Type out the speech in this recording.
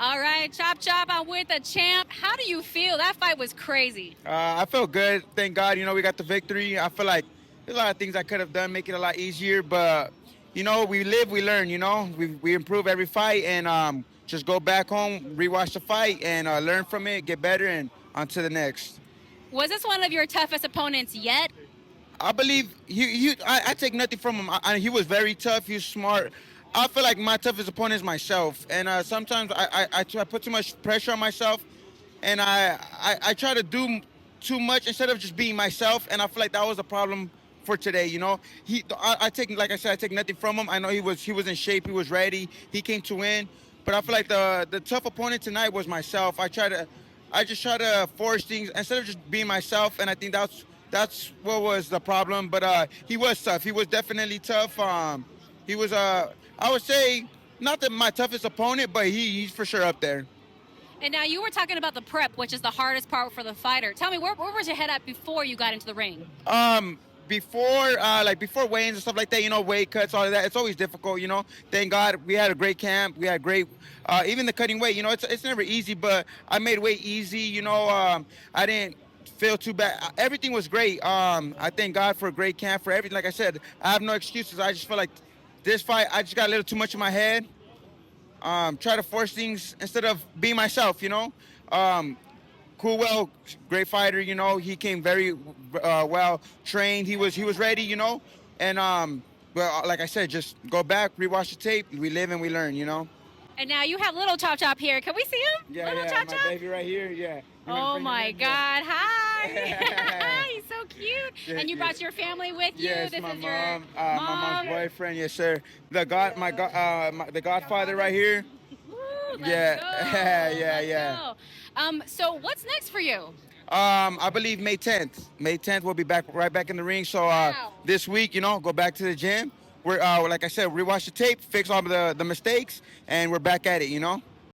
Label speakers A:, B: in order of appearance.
A: All right, chop chop. I'm with the champ. How do you feel? That fight was crazy.
B: I feel good. Thank God, we got the victory. I feel like there's a lot of things I could have done, make it a lot easier. But, we live, we learn, We improve every fight and just go back home, rewatch the fight, and learn from it, get better, and on to the next.
A: Was this one of your toughest opponents yet?
B: I believe I take nothing from him. He was very tough. He was smart. I feel like my toughest opponent is myself, and sometimes I put too much pressure on myself, and I try to do too much instead of just being myself. And I feel like that was a problem for today. I take, like I said, I take nothing from him. I know he was in shape. He was ready. He came to win, but I feel like the tough opponent tonight was myself. I just try to force things instead of just being myself, and I think that's what was the problem. But he was tough. He was definitely tough. He was I would say not my toughest opponent, but he's for sure up there.
A: And now you were talking about the prep, which is the hardest part for the fighter. Tell me, where was your head at before you got into the ring?
B: Before weigh-ins and stuff like that, weight cuts, all of that, it's always difficult. Thank God we had a great camp. We had great, even the cutting weight. It's never easy, but I made weight easy. I didn't feel too bad. Everything was great. I thank God for a great camp, for everything. Like I said, I have no excuses. I just feel like this fight, I just got a little too much in my head. Try to force things instead of being myself. Coolwell, great fighter. He came very well trained. He was ready. And well, like I said, just go back, rewatch the tape. We live and we learn.
A: And now you have little Chop Chop here. Can we see him?
B: Yeah,
A: little
B: yeah,
A: Chop
B: my
A: Chop?
B: baby right here. Yeah.
A: Oh my God! Hi. He's so cute.
B: Yeah,
A: and you
B: yeah.
A: brought your family with you.
B: Yes,
A: This
B: my
A: is your
B: mom, my mom's boyfriend. Yes, sir. The Godfather right here.
A: Woo, let's
B: Yeah,
A: go.
B: yeah,
A: Let's
B: yeah.
A: go. So what's next for you?
B: I believe May 10th. May 10th, we'll be right back in the ring. So
A: Wow.
B: this week, go back to the gym. We're like I said, rewatch the tape, fix all of the mistakes, and we're back at it.